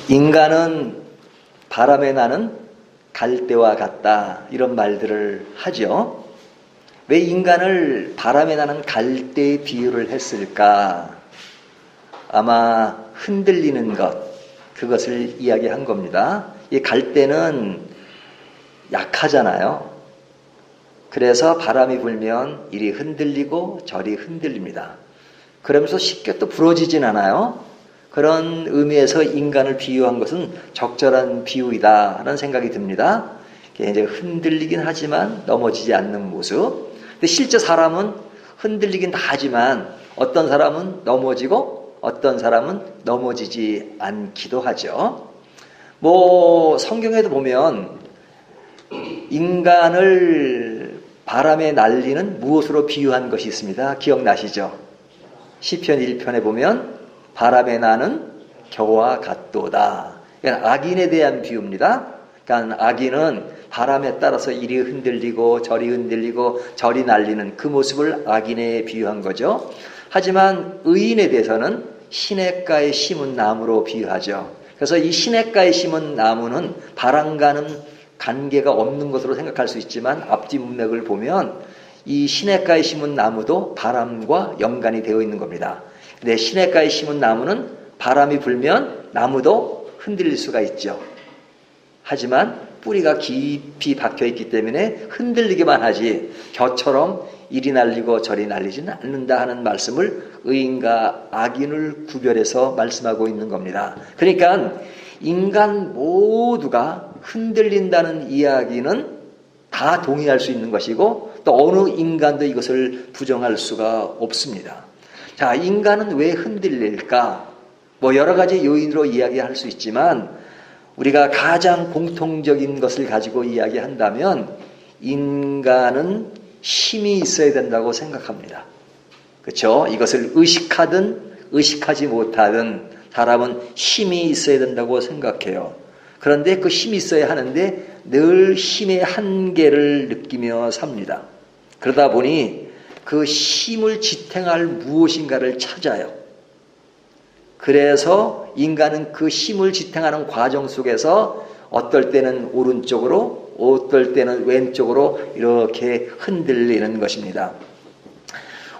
인간은 바람에 나는 갈대와 같다, 이런 말들을 하죠. 왜 인간을 바람에 나는 갈대에 비유를 했을까? 아마 흔들리는 것, 그것을 이야기한 겁니다. 이 갈대는 약하잖아요. 그래서 바람이 불면 이리 흔들리고 저리 흔들립니다. 그러면서 쉽게 또 부러지진 않아요. 그런 의미에서 인간을 비유한 것은 적절한 비유이다 하는 생각이 듭니다. 이제 흔들리긴 하지만 넘어지지 않는 모습. 근데 실제 사람은 흔들리긴 하지만 어떤 사람은 넘어지고 어떤 사람은 넘어지지 않기도 하죠. 성경에도 보면 인간을 바람에 날리는 무엇으로 비유한 것이 있습니다. 기억나시죠? 시편 1편에 보면 바람에 나는 겨와 같도다. 그러니까 악인에 대한 비유입니다. 그러니까 악인은 바람에 따라서 이리 흔들리고 저리 흔들리고 저리 날리는 그 모습을 악인에 비유한 거죠. 하지만 의인에 대해서는 시냇가에 심은 나무로 비유하죠. 그래서 이 시냇가에 심은 나무는 바람과는 관계가 없는 것으로 생각할 수 있지만 앞뒤 문맥을 보면 이 시냇가에 심은 나무도 바람과 연관이 되어 있는 겁니다. 근데 시냇가에 심은 나무는 바람이 불면 나무도 흔들릴 수가 있죠. 하지만 뿌리가 깊이 박혀있기 때문에 흔들리기만 하지 겨처럼 이리 날리고 저리 날리지는 않는다 하는 말씀을 의인과 악인을 구별해서 말씀하고 있는 겁니다. 그러니까 인간 모두가 흔들린다는 이야기는 다 동의할 수 있는 것이고 또 어느 인간도 이것을 부정할 수가 없습니다. 자, 인간은 왜 흔들릴까? 여러 가지 요인으로 이야기할 수 있지만 우리가 가장 공통적인 것을 가지고 이야기한다면 인간은 힘이 있어야 된다고 생각합니다. 그렇죠? 이것을 의식하든 의식하지 못하든 사람은 힘이 있어야 된다고 생각해요. 그런데 그 힘이 있어야 하는데 늘 힘의 한계를 느끼며 삽니다. 그러다 보니 그 힘을 지탱할 무엇인가를 찾아요. 그래서 인간은 그 힘을 지탱하는 과정 속에서 어떨 때는 오른쪽으로 어떨 때는 왼쪽으로 이렇게 흔들리는 것입니다.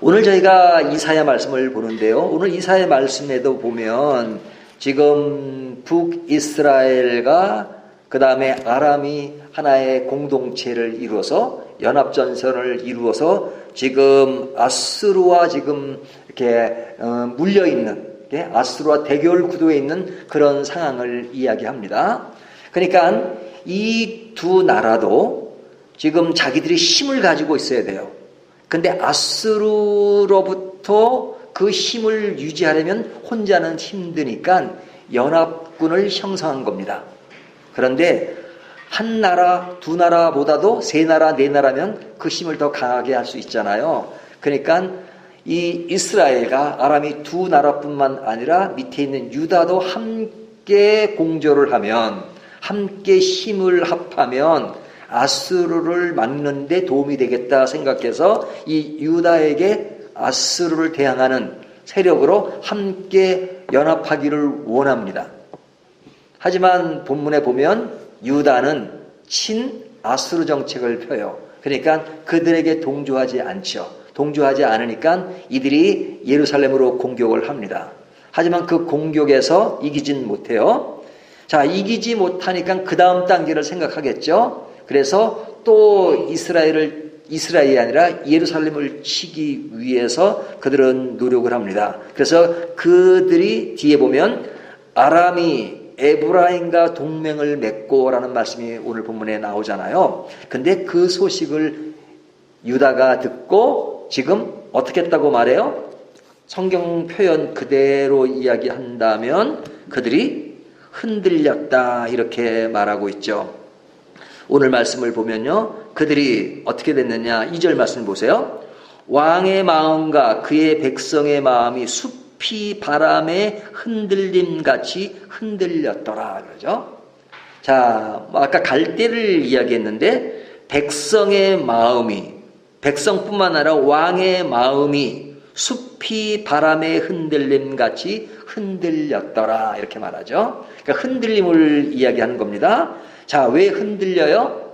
오늘 저희가 이사야 말씀을 보는데요. 오늘 이사야 말씀에도 보면 지금 북이스라엘과 그 다음에 아람이 하나의 공동체를 이루어서 연합전선을 이루어서 지금 아수르와 지금 이렇게 물려있는 아수르와 대결 구도에 있는 그런 상황을 이야기합니다. 그러니까 이 두 나라도 지금 자기들이 힘을 가지고 있어야 돼요. 근데 아수르로부터 그 힘을 유지하려면 혼자는 힘드니까 연합군을 형성한 겁니다. 그런데 한 나라, 두 나라보다도 세 나라, 네 나라면 그 힘을 더 강하게 할 수 있잖아요. 그러니까 이 이스라엘과 아람이 두 나라뿐만 아니라 밑에 있는 유다도 함께 공조를 하면 함께 힘을 합하면 아수르를 막는 데 도움이 되겠다 생각해서 이 유다에게 아수르를 대항하는 세력으로 함께 연합하기를 원합니다. 하지만 본문에 보면 유다는 친 아수르 정책을 펴요. 그러니까 그들에게 동조하지 않죠. 동조하지 않으니까 이들이 예루살렘으로 공격을 합니다. 하지만 그 공격에서 이기진 못해요. 자, 이기지 못하니까 그 다음 단계를 생각하겠죠. 그래서 또 이스라엘이 아니라 예루살렘을 치기 위해서 그들은 노력을 합니다. 그래서 그들이 뒤에 보면 아람이 에브라임과 동맹을 맺고라는 말씀이 오늘 본문에 나오잖아요. 근데 그 소식을 유다가 듣고 지금 어떻게 했다고 말해요? 성경 표현 그대로 이야기한다면 그들이 흔들렸다 이렇게 말하고 있죠. 오늘 말씀을 보면요. 그들이 어떻게 됐느냐. 2절 말씀 보세요. 왕의 마음과 그의 백성의 마음이 숲이 바람에 흔들림같이 흔들렸더라. 그러죠. 자, 아까 갈대를 이야기했는데 백성의 마음이 백성뿐만 아니라 왕의 마음이 숲이 바람의 흔들림같이 흔들렸더라 이렇게 말하죠. 그러니까 흔들림을 이야기하는 겁니다. 자, 왜 흔들려요?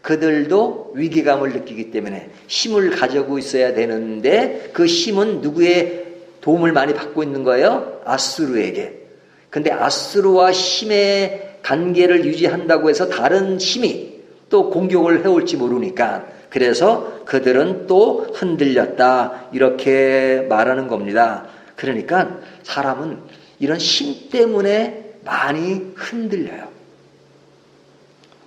그들도 위기감을 느끼기 때문에 힘을 가지고 있어야 되는데 그 힘은 누구의 도움을 많이 받고 있는 거예요? 아수르에게. 근데 아수르와 힘의 관계를 유지한다고 해서 다른 힘이 또 공격을 해올지 모르니까 그래서 그들은 또 흔들렸다 이렇게 말하는 겁니다. 그러니까 사람은 이런 힘 때문에 많이 흔들려요.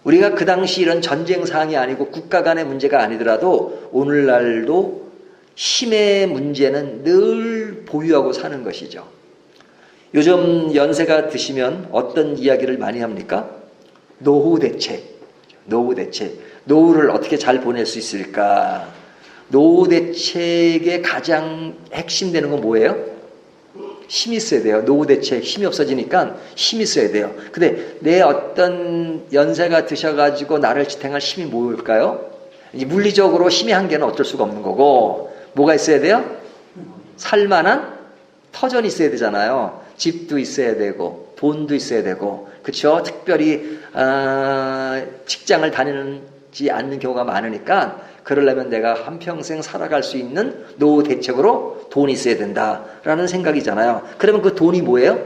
우리가 그 당시 이런 전쟁 상황이 아니고 국가 간의 문제가 아니더라도 오늘날도 힘의 문제는 늘 보유하고 사는 것이죠. 요즘 연세가 드시면 어떤 이야기를 많이 합니까? 노후 대책. 노후를 어떻게 잘 보낼 수 있을까? 노후 대책의 가장 핵심되는 건 뭐예요? 힘이 있어야 돼요. 노후 대책 힘이 없어지니까 힘이 있어야 돼요. 근데 내 어떤 연세가 드셔가지고 나를 지탱할 힘이 뭘까요? 물리적으로 힘의 한계는 어쩔 수가 없는 거고 뭐가 있어야 돼요? 살만한 터전이 있어야 되잖아요. 집도 있어야 되고 돈도 있어야 되고 그렇죠? 특별히 직장을 다니지 않는 경우가 많으니까 그러려면 내가 한평생 살아갈 수 있는 노후 대책으로 돈이 있어야 된다라는 생각이잖아요. 그러면 그 돈이 뭐예요?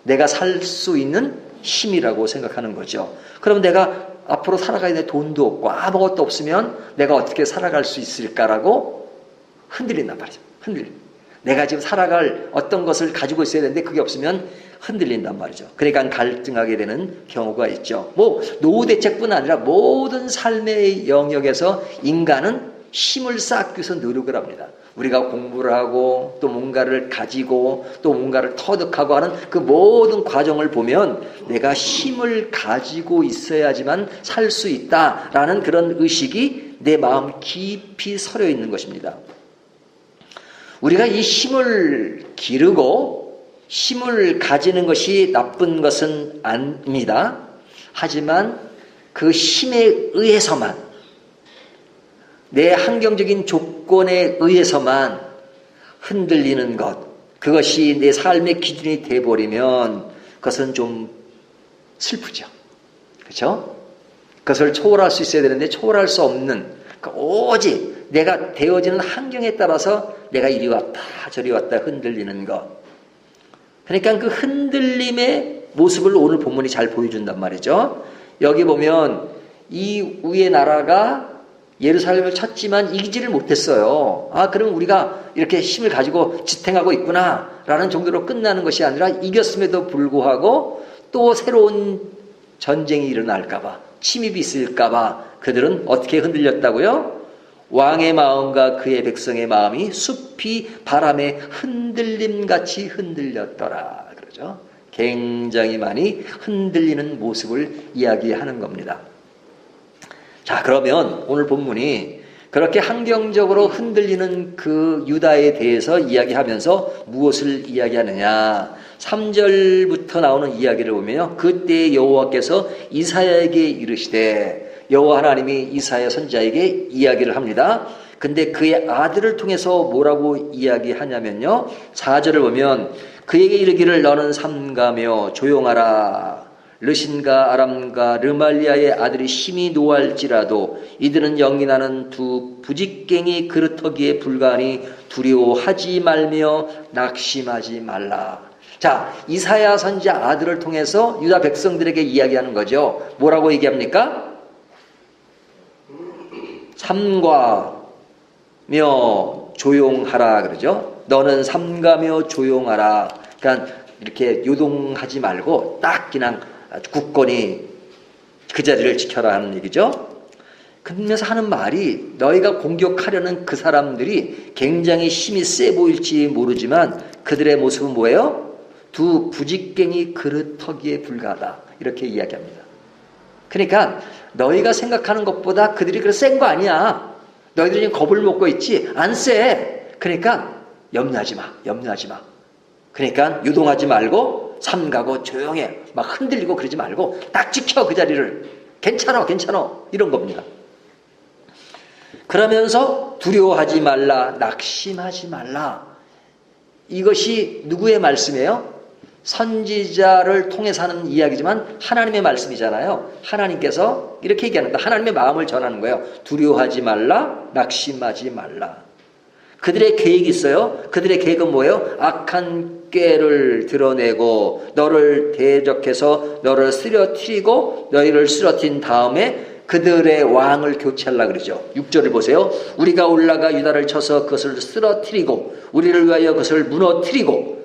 내가 살 수 있는 힘이라고 생각하는 거죠. 그럼 내가 앞으로 살아가야 될 돈도 없고 아무것도 없으면 내가 어떻게 살아갈 수 있을까라고 흔들린단 말이죠. 내가 지금 살아갈 어떤 것을 가지고 있어야 되는데 그게 없으면 흔들린단 말이죠. 그러니까 갈등하게 되는 경우가 있죠. 뭐 노후 대책뿐 아니라 모든 삶의 영역에서 인간은 힘을 쌓기 위해서 노력을 합니다. 우리가 공부를 하고 또 뭔가를 가지고 또 뭔가를 터득하고 하는 그 모든 과정을 보면 내가 힘을 가지고 있어야지만 살 수 있다라는 그런 의식이 내 마음 깊이 서려 있는 것입니다. 우리가 이 힘을 기르고 힘을 가지는 것이 나쁜 것은 아닙니다. 하지만 그 힘에 의해서만 내 환경적인 조건에 의해서만 흔들리는 것 그것이 내 삶의 기준이 돼버리면 그것은 좀 슬프죠. 그렇죠? 그것을 초월할 수 있어야 되는데 초월할 수 없는 오직 내가 되어지는 환경에 따라서 내가 이리 왔다 저리 왔다 흔들리는 것. 그러니까 그 흔들림의 모습을 오늘 본문이 잘 보여준단 말이죠. 여기 보면 이 위의 나라가 예루살렘을 쳤지만 이기지를 못했어요. 그럼 우리가 이렇게 힘을 가지고 지탱하고 있구나 라는 정도로 끝나는 것이 아니라 이겼음에도 불구하고 또 새로운 전쟁이 일어날까 봐 침입이 있을까 봐 그들은 어떻게 흔들렸다고요? 왕의 마음과 그의 백성의 마음이 숲이 바람에 흔들림같이 흔들렸더라 그러죠. 굉장히 많이 흔들리는 모습을 이야기하는 겁니다. 자, 그러면 오늘 본문이 그렇게 환경적으로 흔들리는 그 유다에 대해서 이야기하면서 무엇을 이야기하느냐? 3절부터 나오는 이야기를 보면요. 그때 여호와께서 이사야에게 이르시되 여호와 하나님이 이사야 선지자에게 이야기를 합니다. 근데 그의 아들을 통해서 뭐라고 이야기하냐면요. 4절을 보면 그에게 이르기를 너는 삼가며 조용하라. 르신과 아람과 르말리아의 아들이 심히 노할지라도 이들은 영이 나는 두 부직갱이 그릇터기에 불과하니 두려워하지 말며 낙심하지 말라. 자, 이사야 선지자 아들을 통해서 유다 백성들에게 이야기하는 거죠. 뭐라고 얘기합니까? 삼가며 조용하라 그러죠. 너는 삼가며 조용하라. 그러니까 이렇게 요동하지 말고 딱 그냥 굳건히 그 자리를 지켜라 하는 얘기죠. 그러면서 하는 말이 너희가 공격하려는 그 사람들이 굉장히 힘이 세 보일지 모르지만 그들의 모습은 뭐예요? 두 부직갱이 그릇터기에 불과하다 이렇게 이야기합니다. 그러니까 너희가 생각하는 것보다 그들이 그렇게 센 거 아니야. 너희들이 지금 겁을 먹고 있지 안 세. 그러니까 염려하지 마. 그러니까 유동하지 말고 삼가고 조용해. 막 흔들리고 그러지 말고 딱 지켜 그 자리를. 괜찮아 이런 겁니다. 그러면서 두려워하지 말라, 낙심하지 말라. 이것이 누구의 말씀이에요? 선지자를 통해서 하는 이야기지만 하나님의 말씀이잖아요. 하나님께서 이렇게 얘기하는 거예요. 하나님의 마음을 전하는 거예요. 두려워하지 말라, 낙심하지 말라. 그들의 계획이 있어요. 그들의 계획은 뭐예요? 악한 꾀를 드러내고 너를 대적해서 너를 쓰러뜨리고 너희를 쓰러뜨린 다음에 그들의 왕을 교체하려고 그러죠. 6절을 보세요. 우리가 올라가 유다를 쳐서 그것을 쓰러뜨리고 우리를 위하여 그것을 무너뜨리고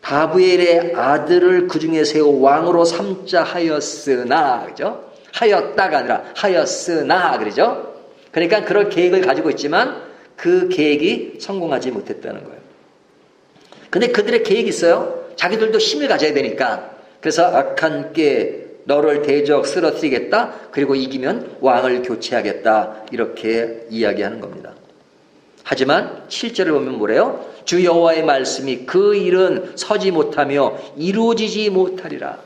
다브엘의 아들을 그 중에 세워 왕으로 삼자 하였으나, 그죠? 하였다가 아니라 하였으나, 그러죠? 그러니까 그런 계획을 가지고 있지만 그 계획이 성공하지 못했다는 거예요. 근데 그들의 계획이 있어요. 자기들도 힘을 가져야 되니까. 그래서 악한 꾀 너를 대적 쓰러뜨리겠다. 그리고 이기면 왕을 교체하겠다. 이렇게 이야기하는 겁니다. 하지만 7절을 보면 뭐래요? 주 여호와의 말씀이 그 일은 서지 못하며 이루어지지 못하리라.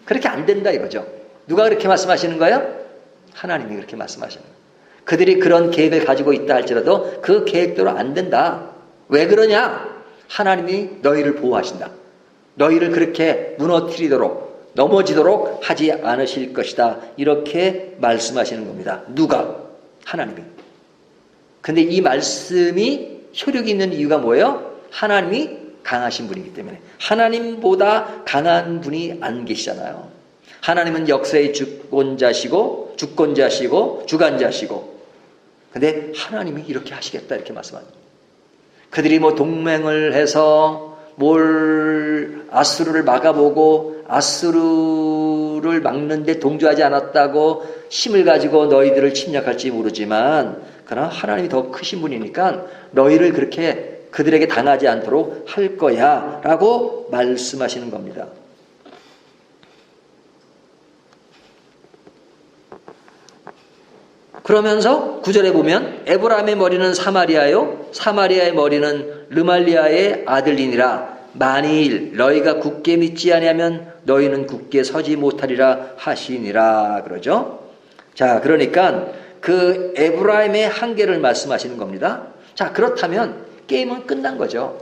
그렇게 안 된다 이거죠. 누가 그렇게 말씀하시는 거예요? 하나님이 그렇게 말씀하시는 거예요. 그들이 그런 계획을 가지고 있다 할지라도 그 계획대로 안 된다. 왜 그러냐? 하나님이 너희를 보호하신다. 너희를 그렇게 무너뜨리도록 넘어지도록 하지 않으실 것이다. 이렇게 말씀하시는 겁니다. 누가? 하나님이. 근데 이 말씀이 효력이 있는 이유가 뭐예요? 하나님이 강하신 분이기 때문에. 하나님보다 강한 분이 안 계시잖아요. 하나님은 역사의 주권자시고 주관자시고 근데 하나님이 이렇게 하시겠다 이렇게 말씀합니다. 그들이 뭐 동맹을 해서 아수르를 막아보고 아수르를 막는데 동조하지 않았다고 힘을 가지고 너희들을 침략할지 모르지만 그러나 하나님이 더 크신 분이니까 너희를 그렇게 그들에게 당하지 않도록 할 거야 라고 말씀하시는 겁니다. 그러면서 9절에 보면 에브라임의 머리는 사마리아요 사마리아의 머리는 르말리아의 아들이니라. 만일 너희가 굳게 믿지 아니하면 너희는 굳게 서지 못하리라 하시니라 그러죠. 자, 그러니까 그 에브라임의 한계를 말씀하시는 겁니다. 자, 그렇다면 게임은 끝난 거죠.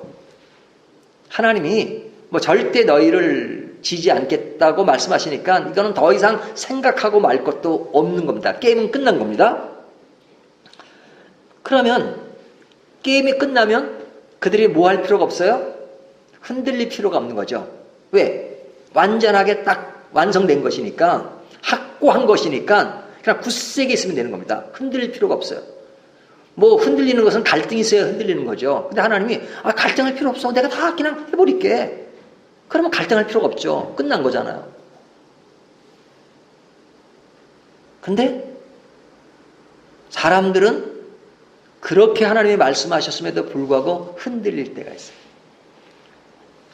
하나님이 뭐 절대 너희를 지지 않겠다고 말씀하시니까 이거는 더 이상 생각하고 말 것도 없는 겁니다. 게임은 끝난 겁니다. 그러면 게임이 끝나면 그들이 뭐 할 필요가 없어요? 흔들릴 필요가 없는 거죠. 왜? 완전하게 딱 완성된 것이니까, 확고한 것이니까 그냥 굳세게 있으면 되는 겁니다. 흔들릴 필요가 없어요. 뭐 흔들리는 것은 갈등이 있어야 흔들리는 거죠. 근데 하나님이 갈등할 필요 없어. 내가 다 그냥 해버릴게. 그러면 갈등할 필요가 없죠. 끝난 거잖아요. 근데 사람들은 그렇게 하나님이 말씀하셨음에도 불구하고 흔들릴 때가 있어요.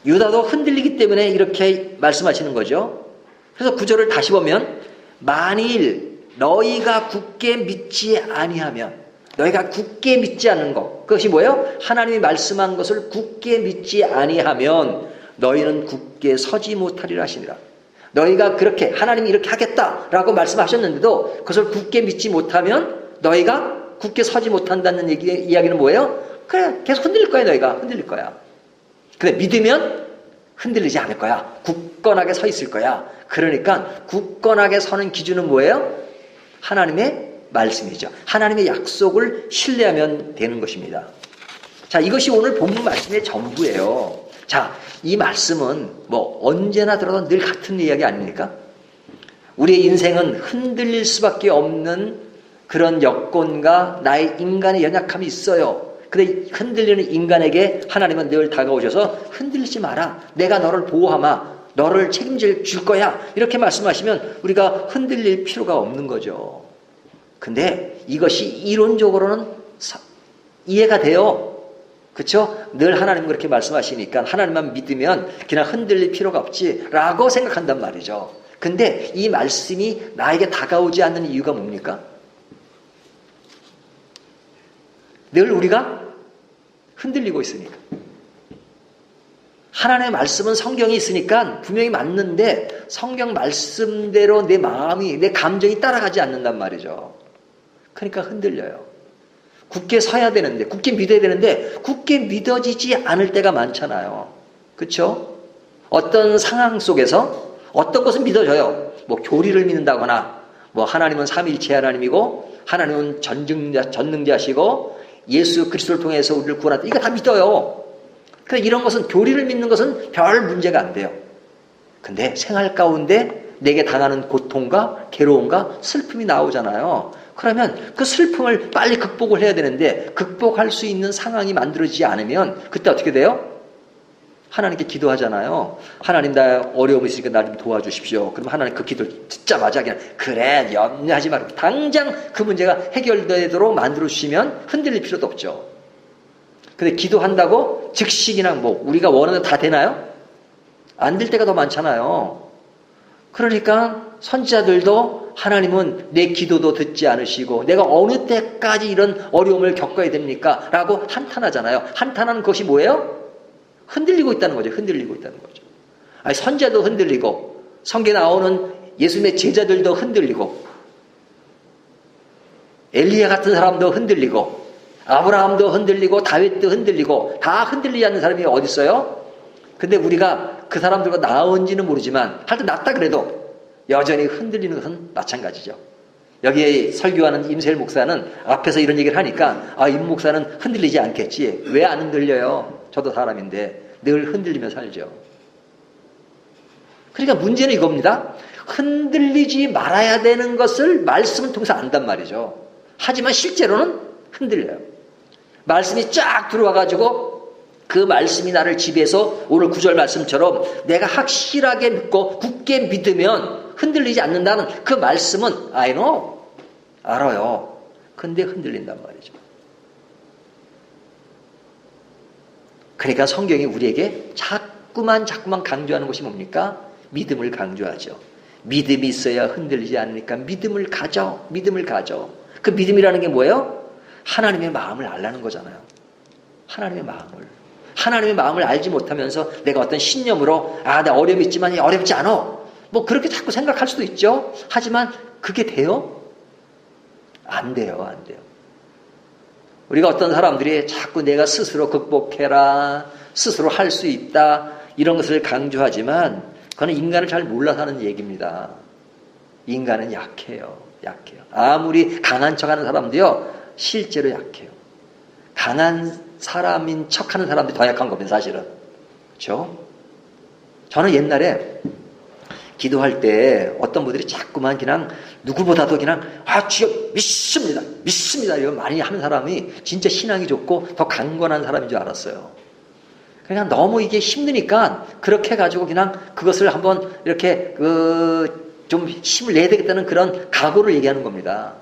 유다도 흔들리기 때문에 이렇게 말씀하시는 거죠. 그래서 9절을 다시 보면 만일 너희가 굳게 믿지 아니하면 너희가 굳게 믿지 않는 것 그것이 뭐예요? 하나님이 말씀한 것을 굳게 믿지 아니하면 너희는 굳게 서지 못하리라 하시니라. 너희가 그렇게 하나님이 이렇게 하겠다라고 말씀하셨는데도 그것을 굳게 믿지 못하면 너희가 굳게 서지 못한다는 이야기는 뭐예요? 그래 계속 흔들릴 거야. 너희가 흔들릴 거야. 근데 믿으면 흔들리지 않을 거야. 굳건하게 서 있을 거야. 그러니까 굳건하게 서는 기준은 뭐예요? 하나님의 말씀이죠. 하나님의 약속을 신뢰하면 되는 것입니다. 자, 이것이 오늘 본문 말씀의 전부예요. 자, 이 말씀은 뭐 언제나 들어도 늘 같은 이야기 아닙니까? 우리의 인생은 흔들릴 수밖에 없는 그런 여건과 나의 인간의 연약함이 있어요. 근데 흔들리는 인간에게 하나님은 늘 다가오셔서 흔들리지 마라. 내가 너를 보호하마. 너를 책임질 줄 거야. 이렇게 말씀하시면 우리가 흔들릴 필요가 없는 거죠. 근데 이것이 이론적으로는 이해가 돼요. 그렇죠? 늘 하나님 그렇게 말씀하시니까 하나님만 믿으면 그냥 흔들릴 필요가 없지라고 생각한단 말이죠. 근데 이 말씀이 나에게 다가오지 않는 이유가 뭡니까? 늘 우리가 흔들리고 있으니까. 하나님의 말씀은 성경이 있으니까 분명히 맞는데 성경 말씀대로 내 마음이 내 감정이 따라가지 않는단 말이죠. 그러니까 흔들려요. 굳게 서야 되는데, 굳게 믿어야 되는데 굳게 믿어지지 않을 때가 많잖아요. 그렇죠? 어떤 상황 속에서 어떤 것은 믿어져요. 뭐 교리를 믿는다거나, 뭐 하나님은 삼위일체 하나님이고 하나님은 전능자시고 예수 그리스도를 통해서 우리를 구원한다. 이거 다 믿어요. 그래서 이런 것은, 교리를 믿는 것은 별 문제가 안 돼요. 근데 생활 가운데 내게 당하는 고통과 괴로움과 슬픔이 나오잖아요. 그러면 그 슬픔을 빨리 극복을 해야 되는데 극복할 수 있는 상황이 만들어지지 않으면 그때 어떻게 돼요? 하나님께 기도하잖아요. 하나님, 나 어려움이 있으니까 나 좀 도와주십시오. 그럼 하나님 그 기도를 듣자마자 그냥 그래 염려하지 말고 당장 그 문제가 해결되도록 만들어주시면 흔들릴 필요도 없죠. 근데 기도한다고 즉시 그냥 뭐 우리가 원하는 다 되나요? 안 될 때가 더 많잖아요. 그러니까 선지자들도 하나님은 내 기도도 듣지 않으시고 내가 어느 때까지 이런 어려움을 겪어야 됩니까? 라고 한탄하잖아요. 한탄하는 것이 뭐예요? 흔들리고 있다는 거죠. 흔들리고 있다는 거죠. 아니, 선지자도 흔들리고 성경에 나오는 예수님의 제자들도 흔들리고 엘리야 같은 사람도 흔들리고 아브라함도 흔들리고 다윗도 흔들리고 다 흔들리지 않는 사람이 어디 있어요? 근데 우리가 그 사람들과 나은지는 모르지만 하여튼 낫다 그래도 여전히 흔들리는 것은 마찬가지죠. 여기에 설교하는 임세일 목사는 앞에서 이런 얘기를 하니까 임 목사는 흔들리지 않겠지. 왜 안 흔들려요? 저도 사람인데 늘 흔들리며 살죠. 그러니까 문제는 이겁니다. 흔들리지 말아야 되는 것을 말씀을 통해서 안단 말이죠. 하지만 실제로는 흔들려요. 말씀이 쫙 들어와가지고 그 말씀이 나를 지배해서 오늘 9절 말씀처럼 내가 확실하게 믿고 굳게 믿으면 흔들리지 않는다는 그 말씀은 I know, 알아요. 근데 흔들린단 말이죠. 그러니까 성경이 우리에게 자꾸만 강조하는 것이 뭡니까? 믿음을 강조하죠. 믿음이 있어야 흔들리지 않으니까 믿음을 가져. 믿음을 가져. 그 믿음이라는 게 뭐예요? 하나님의 마음을 알라는 거잖아요. 하나님의 마음을. 하나님의 마음을 알지 못하면서 내가 어떤 신념으로 나 어려움이 있지만 어렵지 않아. 뭐 그렇게 자꾸 생각할 수도 있죠. 하지만 그게 돼요? 안 돼요. 안 돼요. 우리가 어떤 사람들이 자꾸 내가 스스로 극복해라, 스스로 할 수 있다, 이런 것을 강조하지만 그거는 인간을 잘 몰라서 하는 얘기입니다. 인간은 약해요. 약해요. 아무리 강한 척하는 사람도요, 실제로 약해요. 강한 사람인 척하는 사람들이 더 약한 겁니다, 사실은. 그렇죠? 저는 옛날에 기도할 때 어떤 분들이 자꾸만 그냥 누구보다도 그냥 주여 믿습니다. 믿습니다. 이거 많이 하는 사람이 진짜 신앙이 좋고 더 강건한 사람인 줄 알았어요. 그냥 너무 이게 힘드니까 그렇게 해가지고 그냥 그것을 한번 이렇게 좀 힘을 내야 되겠다는 그런 각오를 얘기하는 겁니다.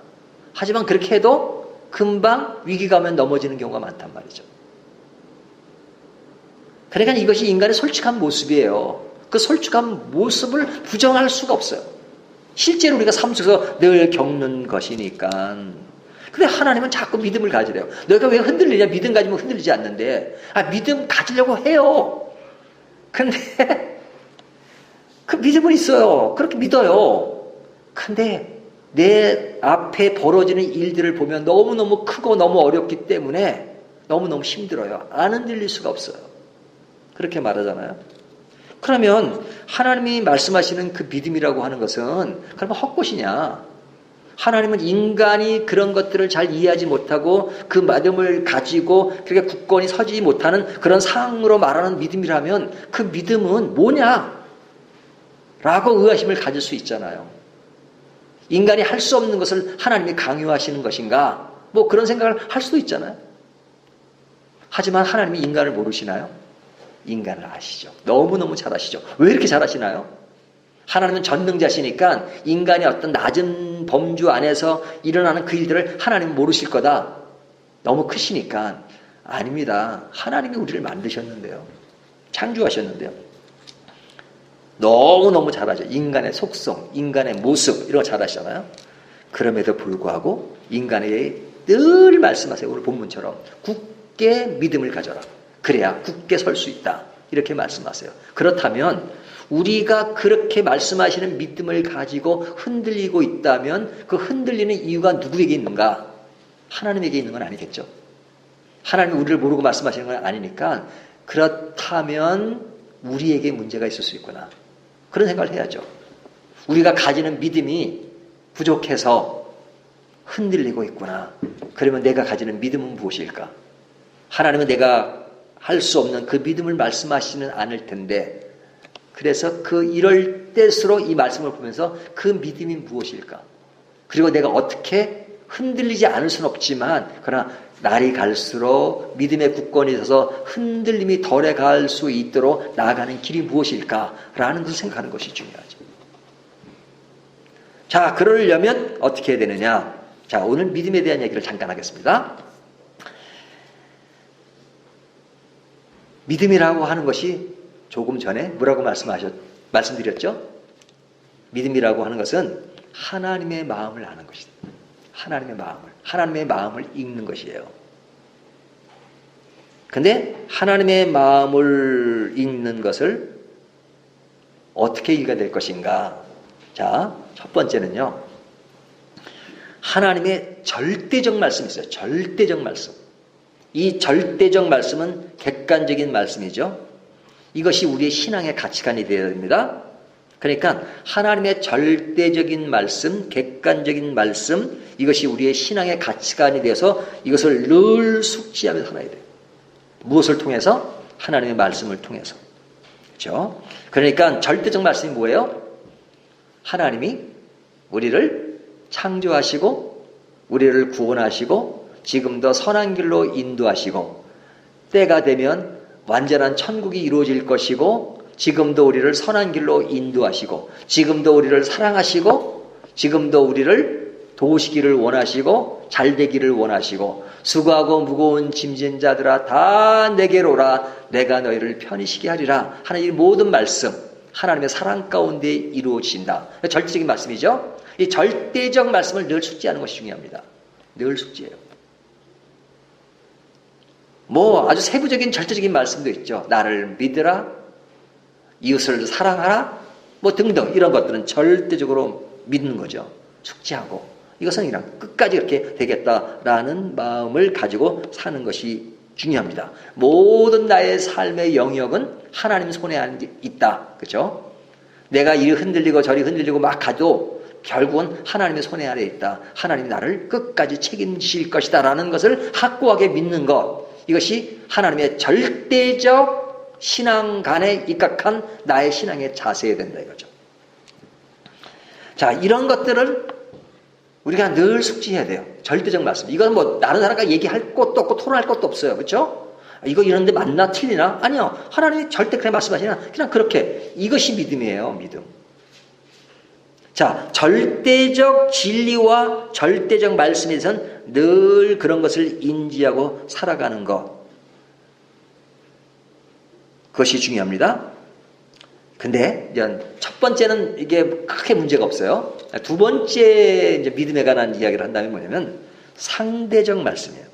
하지만 그렇게 해도 금방 위기가 오면 넘어지는 경우가 많단 말이죠. 그러니까 이것이 인간의 솔직한 모습이에요. 그 솔직한 모습을 부정할 수가 없어요. 실제로 우리가 삶 속에서 늘 겪는 것이니까. 근데 하나님은 자꾸 믿음을 가지래요. 너희가 왜 흔들리냐? 믿음 가지면 흔들리지 않는데. 믿음 가지려고 해요. 근데 그 믿음은 있어요. 그렇게 믿어요. 근데 내 앞에 벌어지는 일들을 보면 너무너무 크고 너무 어렵기 때문에 너무너무 힘들어요. 안 흔들릴 수가 없어요. 그렇게 말하잖아요. 그러면 하나님이 말씀하시는 그 믿음이라고 하는 것은 그러면 헛것이냐? 하나님은 인간이 그런 것들을 잘 이해하지 못하고 그 믿음을 가지고 그렇게 굳건히 서지 못하는 그런 상황으로 말하는 믿음이라면 그 믿음은 뭐냐? 라고 의아심을 가질 수 있잖아요. 인간이 할 수 없는 것을 하나님이 강요하시는 것인가? 뭐 그런 생각을 할 수도 있잖아요. 하지만 하나님이 인간을 모르시나요? 인간을 아시죠. 너무너무 잘 아시죠. 왜 이렇게 잘 아시나요? 하나님은 전능자시니까 인간의 어떤 낮은 범주 안에서 일어나는 그 일들을 하나님은 모르실 거다. 너무 크시니까. 아닙니다. 하나님이 우리를 만드셨는데요. 창조하셨는데요. 너무너무 잘 아죠. 인간의 속성, 인간의 모습 이런 거 잘 아시잖아요. 그럼에도 불구하고 인간에게 늘 말씀하세요. 오늘 본문처럼 굳게 믿음을 가져라. 그래야 굳게 설 수 있다. 이렇게 말씀하세요. 그렇다면 우리가 그렇게 말씀하시는 믿음을 가지고 흔들리고 있다면 그 흔들리는 이유가 누구에게 있는가? 하나님에게 있는 건 아니겠죠. 하나님이 우리를 모르고 말씀하시는 건 아니니까 그렇다면 우리에게 문제가 있을 수 있구나. 그런 생각을 해야죠. 우리가 가지는 믿음이 부족해서 흔들리고 있구나. 그러면 내가 가지는 믿음은 무엇일까? 하나님은 내가 할 수 없는 그 믿음을 말씀하시는 않을 텐데, 그래서 이럴 때수록 이 말씀을 보면서 그 믿음이 무엇일까? 그리고 내가 어떻게 흔들리지 않을 수는 없지만, 그러나 날이 갈수록 믿음의 굳건히 서서 흔들림이 덜해 갈 수 있도록 나아가는 길이 무엇일까라는 것을 생각하는 것이 중요하죠. 자, 그러려면 어떻게 해야 되느냐? 자, 오늘 믿음에 대한 얘기를 잠깐 하겠습니다. 믿음이라고 하는 것이 조금 전에 뭐라고 말씀드렸죠? 믿음이라고 하는 것은 하나님의 마음을 아는 것이다. 하나님의 마음을 읽는 것이에요. 근데 하나님의 마음을 읽는 것을 어떻게 읽어야 될 것인가? 자, 첫 번째는요. 하나님의 절대적 말씀이 있어요. 절대적 말씀. 이 절대적 말씀은 객관적인 말씀이죠. 이것이 우리의 신앙의 가치관이 되어야 됩니다. 그러니까 하나님의 절대적인 말씀, 객관적인 말씀, 이것이 우리의 신앙의 가치관이 되어서 이것을 늘 숙지하며 살아야 돼요. 무엇을 통해서? 하나님의 말씀을 통해서. 그렇죠? 그러니까 절대적 말씀이 뭐예요? 하나님이 우리를 창조하시고 우리를 구원하시고 지금도 선한 길로 인도하시고 때가 되면 완전한 천국이 이루어질 것이고 지금도 우리를 선한 길로 인도하시고 지금도 우리를 사랑하시고 지금도 우리를 도우시기를 원하시고 잘되기를 원하시고 수고하고 무거운 짐진 자들아 다 내게로 오라 내가 너희를 편히 쉬게 하리라 하는 이 모든 말씀 하나님의 사랑 가운데 이루어진다. 절대적인 말씀이죠. 이 절대적 말씀을 늘 숙지하는 것이 중요합니다. 늘 숙지해요. 아주 세부적인 절대적인 말씀도 있죠. 나를 믿으라, 이웃을 사랑하라, 등등 이런 것들은 절대적으로 믿는 거죠. 숙지하고 이것은 그냥 끝까지 이렇게 되겠다라는 마음을 가지고 사는 것이 중요합니다. 모든 나의 삶의 영역은 하나님 손에 있다. 그렇죠? 내가 이리 흔들리고 저리 흔들리고 막 가도 결국은 하나님의 손에 아래 있다. 하나님이 나를 끝까지 책임질 것이다 라는 것을 확고하게 믿는 것, 이것이 하나님의 절대적 신앙관에 입각한 나의 신앙의 자세가 된다 이거죠. 자, 이런 것들을 우리가 늘 숙지해야 돼요. 절대적 말씀. 이건 다른 사람과 얘기할 것도 없고 토론할 것도 없어요. 그렇죠? 이거 이런데 맞나 틀리나? 아니요. 하나님이 절대 그렇게 말씀하시나? 그냥 그렇게. 이것이 믿음이에요. 믿음. 자, 절대적 진리와 절대적 말씀에선 늘 그런 것을 인지하고 살아가는 것. 그것이 중요합니다. 근데 이제 첫 번째는 이게 크게 문제가 없어요. 두 번째 이제 믿음에 관한 이야기를 한다면 뭐냐면 상대적 말씀이에요.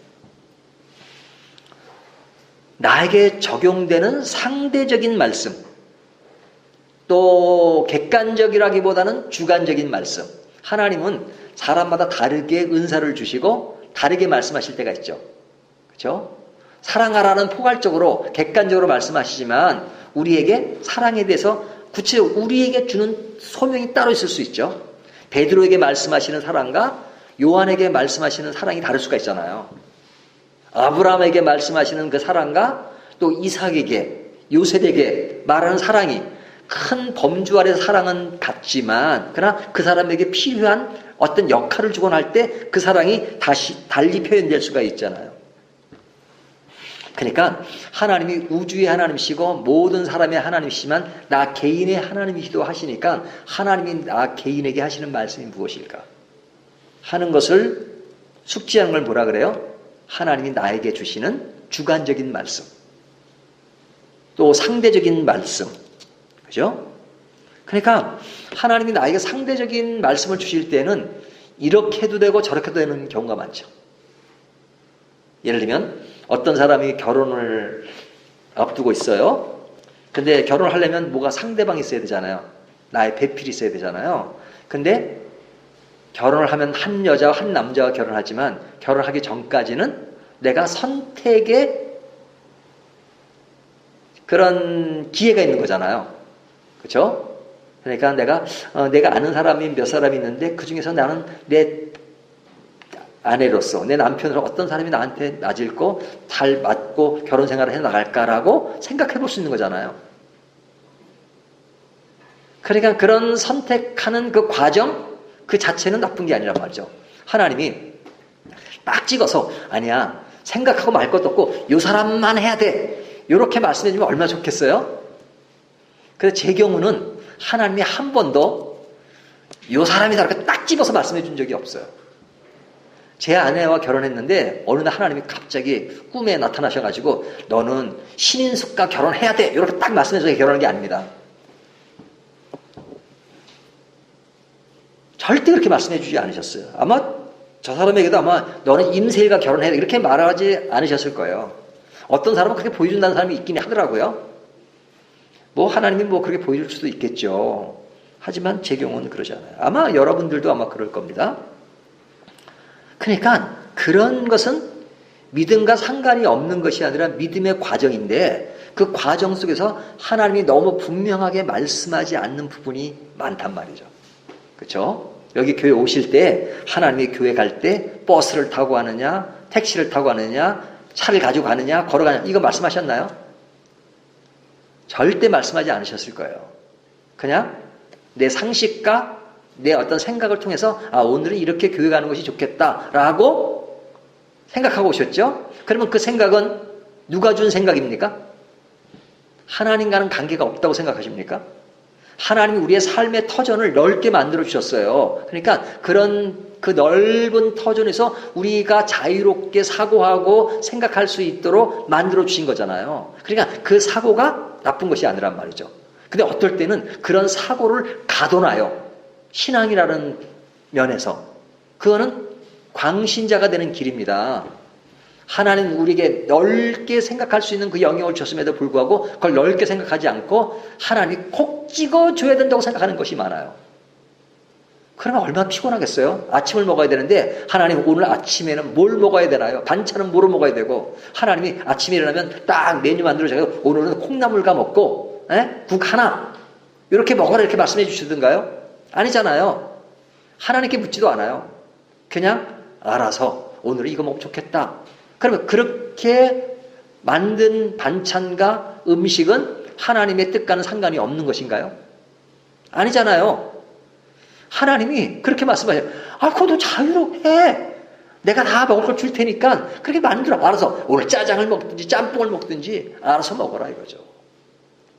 나에게 적용되는 상대적인 말씀. 또 객관적이라기보다는 주관적인 말씀. 하나님은 사람마다 다르게 은사를 주시고 다르게 말씀하실 때가 있죠. 그렇죠? 사랑하라는 포괄적으로 객관적으로 말씀하시지만 우리에게 사랑에 대해서 구체적으로 우리에게 주는 소명이 따로 있을 수 있죠. 베드로에게 말씀하시는 사랑과 요한에게 말씀하시는 사랑이 다를 수가 있잖아요. 아브라함에게 말씀하시는 그 사랑과 또 이삭에게 요셉에게 말하는 사랑이 큰 범주 아래 사랑은 같지만 그러나 그 사람에게 필요한 어떤 역할을 주곤 할 때 그 사랑이 다시 달리 표현될 수가 있잖아요. 그러니까 하나님이 우주의 하나님이시고 모든 사람의 하나님이시지만 나 개인의 하나님이기도 하시니까 하나님이 나 개인에게 하시는 말씀이 무엇일까 하는 것을 숙지하는 걸 뭐라 그래요? 하나님이 나에게 주시는 주관적인 말씀, 또 상대적인 말씀, 그죠? 그러니까 하나님이 나에게 상대적인 말씀을 주실 때는 이렇게 해도 되고 저렇게 해도 되는 경우가 많죠. 예를 들면 어떤 사람이 결혼을 앞두고 있어요. 근데 결혼을 하려면 뭐가 상대방이 있어야 되잖아요. 나의 배필이 있어야 되잖아요. 근데 결혼을 하면 한 여자와 한 남자와 결혼하지만 결혼하기 전까지는 내가 선택의 그런 기회가 있는 거잖아요. 그렇죠? 그러니까 내가 아는 사람이 몇 사람이 있는데 그중에서 나는 내 아내로서 내 남편으로 어떤 사람이 나한테 맞을고 잘 맞고 결혼 생활을 해나갈까라고 생각해 볼 수 있는 거잖아요. 그러니까 그런 선택하는 그 과정 그 자체는 나쁜 게 아니란 말이죠. 하나님이 딱 찍어서 아니야 생각하고 말 것도 없고 요 사람만 해야 돼 이렇게 말씀해 주면 얼마나 좋겠어요. 그래서 제 경우는 하나님이 한 번도 요 사람이다 이렇게 딱 집어서 말씀해 준 적이 없어요. 제 아내와 결혼했는데 어느 날 하나님이 갑자기 꿈에 나타나셔가지고 너는 신인숙과 결혼해야 돼 이렇게 딱 말씀해서 결혼한 게 아닙니다. 절대 그렇게 말씀해 주지 않으셨어요. 아마 저 사람에게도 아마 너는 임세일과 결혼해야 돼 이렇게 말하지 않으셨을 거예요. 어떤 사람은 그렇게 보여준다는 사람이 있긴 하더라고요. 뭐 하나님이 뭐 그렇게 보여줄 수도 있겠죠. 하지만 제 경우는 그러지 않아요. 아마 여러분들도 아마 그럴 겁니다. 그러니까 그런 것은 믿음과 상관이 없는 것이 아니라 믿음의 과정인데 그 과정 속에서 하나님이 너무 분명하게 말씀하지 않는 부분이 많단 말이죠. 그렇죠? 여기 교회 오실 때 하나님이 교회 갈 때 버스를 타고 가느냐 택시를 타고 가느냐 차를 가지고 가느냐 걸어가느냐 이거 말씀하셨나요? 절대 말씀하지 않으셨을 거예요. 그냥 내 상식과 내 어떤 생각을 통해서 오늘은 이렇게 교회 가는 것이 좋겠다라고 생각하고 오셨죠? 그러면 그 생각은 누가 준 생각입니까? 하나님과는 관계가 없다고 생각하십니까? 하나님이 우리의 삶의 터전을 넓게 만들어 주셨어요. 그러니까 그런 그 넓은 터전에서 우리가 자유롭게 사고하고 생각할 수 있도록 만들어 주신 거잖아요. 그러니까 그 사고가 나쁜 것이 아니란 말이죠. 근데 어떨 때는 그런 사고를 가둬놔요. 신앙이라는 면에서. 그거는 광신자가 되는 길입니다. 하나님 우리에게 넓게 생각할 수 있는 그 영역을 줬음에도 불구하고 그걸 넓게 생각하지 않고 하나님이 콕 찍어줘야 된다고 생각하는 것이 많아요. 그러면 얼마나 피곤하겠어요? 아침을 먹어야 되는데 하나님 오늘 아침에는 뭘 먹어야 되나요? 반찬은 뭐로 먹어야 되고 하나님이 아침에 일어나면 딱 메뉴 만들어줘서 오늘은 콩나물과 먹고 국 하나 이렇게 먹어라 이렇게 말씀해 주시던가요? 아니잖아요. 하나님께 묻지도 않아요. 그냥 알아서 오늘은 이거 먹으면 좋겠다. 그러면 그렇게 만든 반찬과 음식은 하나님의 뜻과는 상관이 없는 것인가요? 아니잖아요. 하나님이 그렇게 말씀하셔요. 그것도 자유롭게 내가 다 먹을 걸 줄 테니까 그렇게 만들어. 알아서 오늘 짜장을 먹든지 짬뽕을 먹든지 알아서 먹어라 이거죠.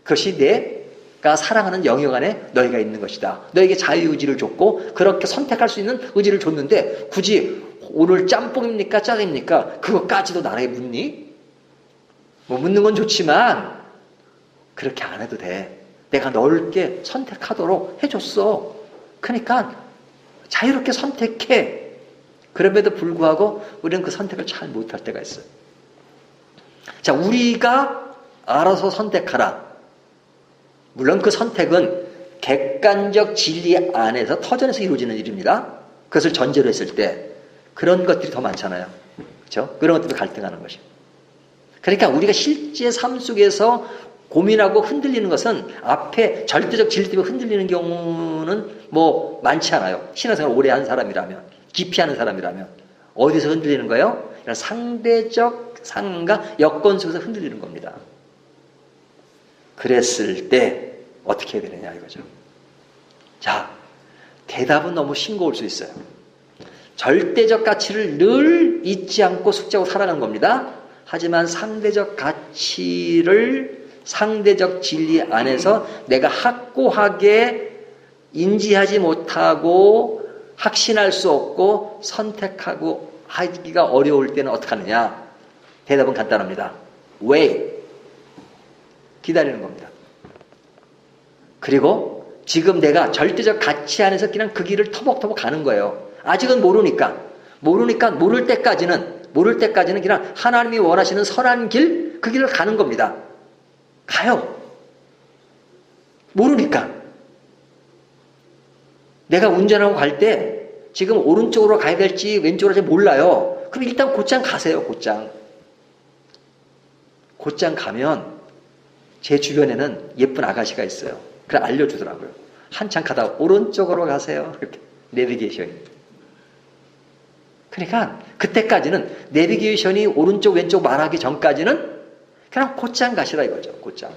그것이 내가 사랑하는 영역 안에 너희가 있는 것이다. 너에게 자유의지를 줬고 그렇게 선택할 수 있는 의지를 줬는데 굳이 오늘 짬뽕입니까 짜장입니까 그것까지도 나에게 묻니? 뭐 묻는 건 좋지만 그렇게 안 해도 돼. 내가 넓게 선택하도록 해줬어. 그러니까 자유롭게 선택해. 그럼에도 불구하고 우리는 그 선택을 잘 못할 때가 있어요. 자, 우리가 알아서 선택하라. 물론 그 선택은 객관적 진리 안에서 터전에서 이루어지는 일입니다. 그것을 전제로 했을 때 그런 것들이 더 많잖아요. 그렇죠? 그런 것들이 갈등하는 것이. 그러니까 우리가 실제 삶 속에서 고민하고 흔들리는 것은 앞에 절대적 진리 때문에 흔들리는 경우는 뭐 많지 않아요. 신앙생활 오래 한 사람이라면, 깊이 하는 사람이라면. 어디서 흔들리는 거예요? 상대적 상황과 여건 속에서 흔들리는 겁니다. 그랬을 때 어떻게 해야 되느냐 이거죠. 자, 대답은 너무 싱거울 수 있어요. 절대적 가치를 늘 잊지 않고 숙지하고 살아가는 겁니다. 하지만 상대적 가치를 상대적 진리 안에서 내가 확고하게 인지하지 못하고 확신할 수 없고 선택하고 하기가 어려울 때는 어떻게 하느냐? 대답은 간단합니다. Wait. 기다리는 겁니다. 그리고 지금 내가 절대적 가치 안에서 그냥 그 길을 터벅터벅 가는 거예요. 아직은 모르니까 모를 때까지는 그냥 하나님이 원하시는 선한 길, 그 길을 가는 겁니다. 가요. 모르니까. 내가 운전하고 갈 때 지금 오른쪽으로 가야 될지 왼쪽으로 잘 몰라요. 그럼 일단 곧장 가세요. 곧장 가면 제 주변에는 예쁜 아가씨가 있어요. 그래 알려주더라고요. 한참 가다가 오른쪽으로 가세요. 이렇게 내비게이션이. 그러니까 그때까지는 내비게이션이 오른쪽 왼쪽 말하기 전까지는 그냥 곧장 가시라 이거죠. 곧장.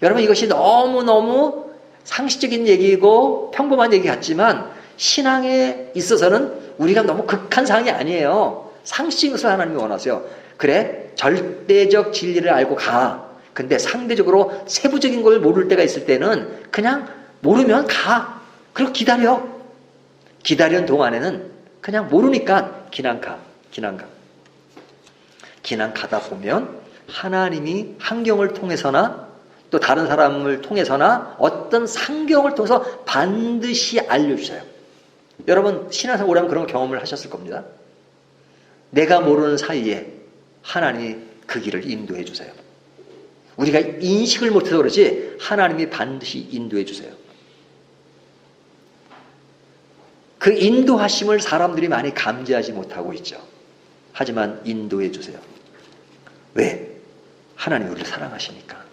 여러분 이것이 너무너무 상식적인 얘기고 평범한 얘기 같지만 신앙에 있어서는 우리가 너무 극한 상황이 아니에요. 상식적인 것을 하나님이 원하세요. 그래 절대적 진리를 알고 가. 근데 상대적으로 세부적인 걸 모를 때가 있을 때는 그냥 모르면 가. 그리고 기다려. 기다리는 동안에는 그냥 모르니까 기난 가. 기난 가다 보면 하나님이 환경을 통해서나 또 다른 사람을 통해서나 어떤 상경을 통해서 반드시 알려주세요. 여러분 신앙생활 오래 하면 그런 경험을 하셨을 겁니다. 내가 모르는 사이에 하나님이 그 길을 인도해 주세요. 우리가 인식을 못해서 그렇지 하나님이 반드시 인도해 주세요. 그 인도하심을 사람들이 많이 감지하지 못하고 있죠. 하지만 인도해 주세요. 왜? 하나님이 우리를 사랑하시니까.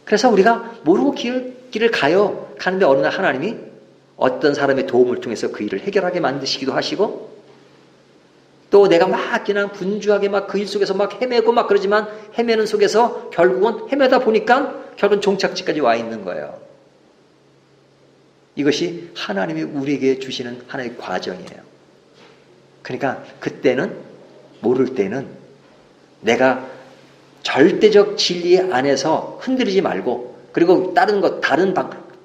그래서 우리가 모르고 길을 가요. 가는데 어느 날 하나님이 어떤 사람의 도움을 통해서 그 일을 해결하게 만드시기도 하시고 또 내가 막 그냥 분주하게 막 그 일 속에서 막 헤매고 막 그러지만 헤매는 속에서 결국은 헤매다 보니까 결국은 종착지까지 와 있는 거예요. 이것이 하나님이 우리에게 주시는 하나의 과정이에요. 그러니까 그때는 모를 때는 내가 절대적 진리 안에서 흔들리지 말고 그리고 다른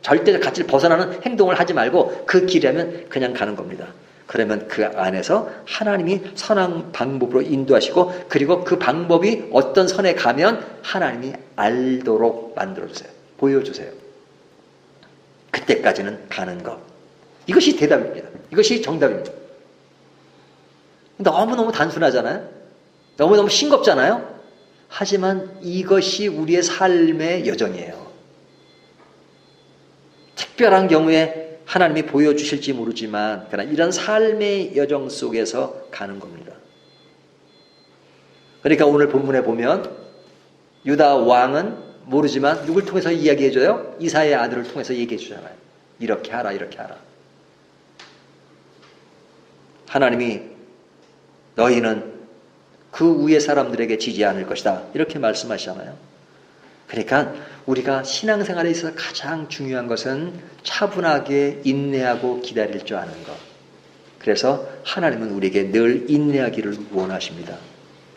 절대적 가치를 벗어나는 행동을 하지 말고 그 길이라면 그냥 가는 겁니다. 그러면 그 안에서 하나님이 선한 방법으로 인도하시고 그리고 그 방법이 어떤 선에 가면 하나님이 알도록 만들어주세요. 보여주세요. 그때까지는 가는 것. 이것이 대답입니다. 이것이 정답입니다. 너무너무 단순하잖아요. 너무너무 싱겁잖아요. 하지만 이것이 우리의 삶의 여정이에요. 특별한 경우에 하나님이 보여주실지 모르지만 그러나 이런 삶의 여정 속에서 가는 겁니다. 그러니까 오늘 본문에 보면 유다 왕은 모르지만 누굴 통해서 이야기해줘요? 이사야의 아들을 통해서 얘기해주잖아요. 이렇게 하라 이렇게 하라. 하나님이 너희는 그 위의 사람들에게 지지 않을 것이다. 이렇게 말씀하시잖아요. 그러니까 우리가 신앙생활에 있어서 가장 중요한 것은 차분하게 인내하고 기다릴 줄 아는 것. 그래서 하나님은 우리에게 늘 인내하기를 원하십니다.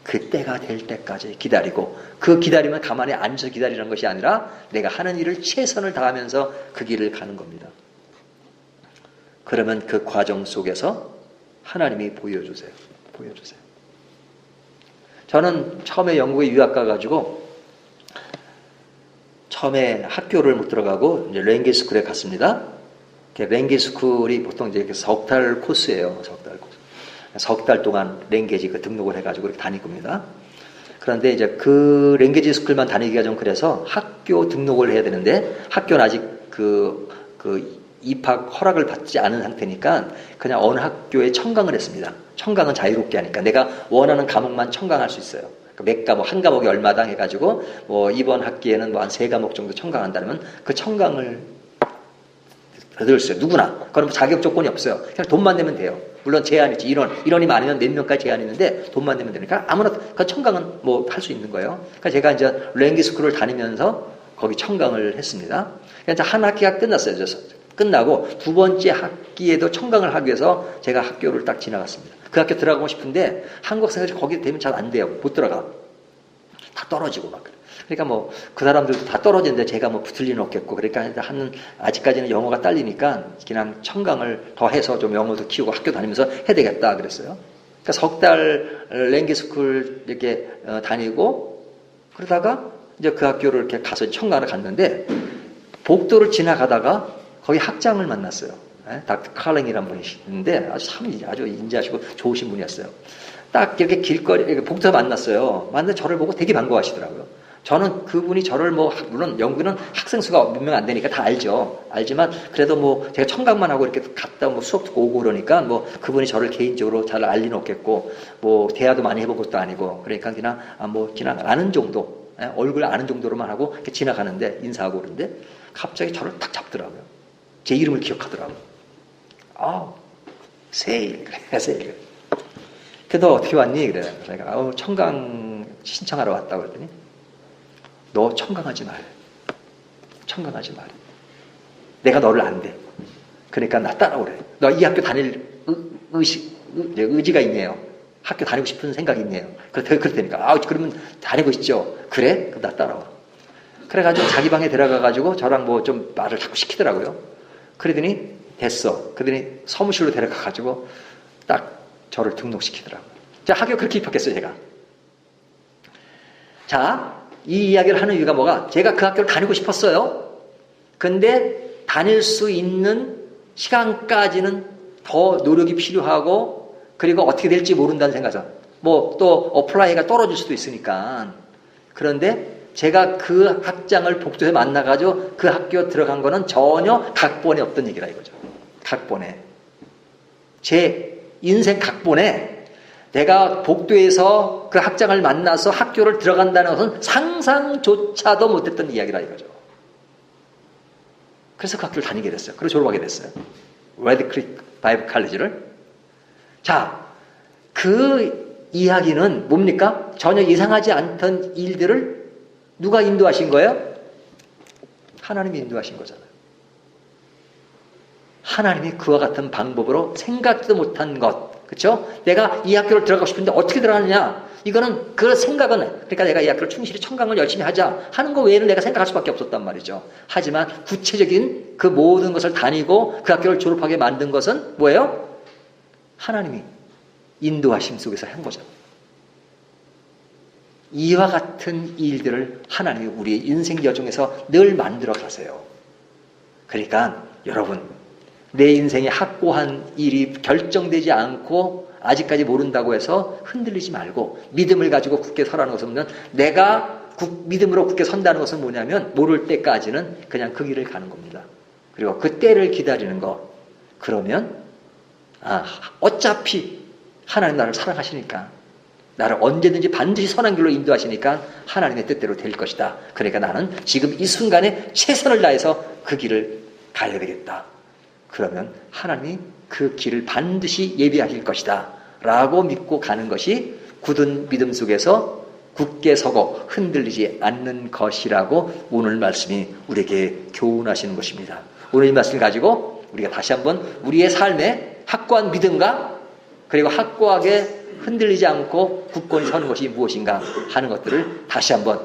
그 때가 될 때까지 기다리고 그 기다리면 가만히 앉아서 기다리는 것이 아니라 내가 하는 일을 최선을 다하면서 그 길을 가는 겁니다. 그러면 그 과정 속에서 하나님이 보여주세요. 저는 처음에 영국에 유학 가가지고 처음에 학교를 못 들어가고 이제 랭귀지 스쿨에 갔습니다. 랭귀지 스쿨이 보통 이제 석 달 코스예요. 석 달 동안 랭귀지 등록을 해가지고 이렇게 다닐 겁니다. 그런데 이제 그 랭귀지 스쿨만 다니기가 좀 그래서 학교 등록을 해야 되는데 학교는 아직 그 입학 허락을 받지 않은 상태니까 그냥 어느 학교에 청강을 했습니다. 청강은 자유롭게 하니까 내가 원하는 과목만 청강할 수 있어요. 몇 과목, 한 과목이 얼마당 해가지고 뭐 이번 학기에는 뭐 한 3과목 정도 청강한다면 그 청강을 들을 수 있어요. 누구나. 그럼 자격 조건이 없어요. 그냥 돈만 내면 돼요. 물론 제한이 있지. 인원이 많으면 몇 명까지 제한이 있는데 돈만 내면 되니까 아무나 그 청강은 뭐 할 수 있는 거예요. 그러니까 제가 이제 랭귀지 스쿨을 다니면서 거기 청강을 했습니다. 그러니까 한 학기가 끝났어요. 끝나고 두 번째 학기에도 청강을 하기 위해서 제가 학교를 딱 지나갔습니다. 그 학교 들어가고 싶은데 한국 생활이 거기 되면 잘 안 돼요. 못 들어가. 다 떨어지고 막. 그러니까 뭐 그 사람들도 다 떨어지는데 제가 뭐 붙을 리는 없겠고 그러니까 아직까지는 영어가 딸리니까 그냥 청강을 더 해서 좀 영어도 키우고 학교 다니면서 해야 되겠다 그랬어요. 그러니까 석 달 랭귀지 스쿨 이렇게 다니고 그러다가 이제 그 학교를 이렇게 가서 청강을 갔는데 복도를 지나가다가 거기 학장을 만났어요. 닥터 칼링이라는 분이 있는데 아주 인자하시고 좋으신 분이었어요. 딱 이렇게 길거리, 복도에서 만났어요. 만났는데 저를 보고 되게 반가워하시더라고요. 저는 그분이 저를 물론 영국은 학생 수가 몇 명 안 되니까 다 알죠. 알지만 그래도 제가 청각만 하고 이렇게 갔다 수업 듣고 오고 그러니까 그분이 저를 개인적으로 잘 알 리는 없겠고 대화도 많이 해본 것도 아니고 그러니까 그냥 그냥 아는 정도, 얼굴 아는 정도로만 하고 이렇게 지나가는데 인사하고 그러는데 갑자기 저를 딱 잡더라고요. 제 이름을 기억하더라고요. 세일. 세일. 그래도 어떻게 왔니? 그래. 제가 청강 신청하러 왔다고 그랬더니 너 청강하지 말. 청강하지 말. 내가 너를 안 돼. 그러니까 나 따라오래. 너 이 학교 다닐 의지가 있네요. 학교 다니고 싶은 생각이 있네요. 그렇다니까. 그러면 다니고 있죠. 그래? 그럼 나 따라와. 그래가지고 자기 방에 들어가가지고 저랑 좀 말을 자꾸 시키더라고요. 그러더니 됐어. 그러더니 사무실로 데려가가지고 딱 저를 등록시키더라고요. 자, 학교 그렇게 입학했어요, 제가. 자, 이 이야기를 하는 이유가 뭐가? 제가 그 학교를 다니고 싶었어요. 근데 다닐 수 있는 시간까지는 더 노력이 필요하고 그리고 어떻게 될지 모른다는 생각이죠. 또 어플라이가 떨어질 수도 있으니까. 그런데 제가 그 학장을 복도에 만나가지고 그 학교 들어간 거는 전혀 각본에 없던 얘기라 이거죠. 각본에. 제 인생 각본에 내가 복도에서 그 학장을 만나서 학교를 들어간다는 것은 상상조차도 못했던 이야기라 이거죠. 그래서 그 학교를 다니게 됐어요. 그리고 졸업하게 됐어요. 레드크릭 바이블 칼리지를. 자, 그 이야기는 뭡니까? 전혀 예상하지 않던 일들을 누가 인도하신 거예요? 하나님이 인도하신 거잖아요. 하나님이 그와 같은 방법으로 생각지도 못한 것. 그렇죠? 내가 이 학교를 들어가고 싶은데 어떻게 들어가느냐? 이거는 그 생각은 그러니까 내가 이 학교를 충실히 청강을 열심히 하자 하는 거 외에는 내가 생각할 수밖에 없었단 말이죠. 하지만 구체적인 그 모든 것을 다니고 그 학교를 졸업하게 만든 것은 뭐예요? 하나님이 인도하심 속에서 한 거죠. 이와 같은 일들을 하나님이 우리의 인생 여정에서 늘 만들어 가세요. 그러니까 여러분, 내 인생에 확고한 일이 결정되지 않고 아직까지 모른다고 해서 흔들리지 말고 믿음을 가지고 굳게 서라는 것은 내가 믿음으로 굳게 선다는 것은 뭐냐면 모를 때까지는 그냥 그 길을 가는 겁니다. 그리고 그 때를 기다리는 것. 그러면 어차피 하나님 나를 사랑하시니까 나를 언제든지 반드시 선한 길로 인도하시니까 하나님의 뜻대로 될 것이다. 그러니까 나는 지금 이 순간에 최선을 다해서 그 길을 가야 되겠다. 그러면 하나님이 그 길을 반드시 예비하실 것이다 라고 믿고 가는 것이 굳은 믿음 속에서 굳게 서고 흔들리지 않는 것이라고 오늘 말씀이 우리에게 교훈하시는 것입니다. 오늘 이 말씀을 가지고 우리가 다시 한번 우리의 삶에 확고한 믿음과 그리고 확고하게 흔들리지 않고 굳건히 서는 것이 무엇인가 하는 것들을 다시 한번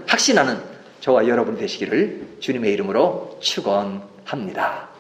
확신하는 저와 여러분 되시기를 주님의 이름으로 축원합니다.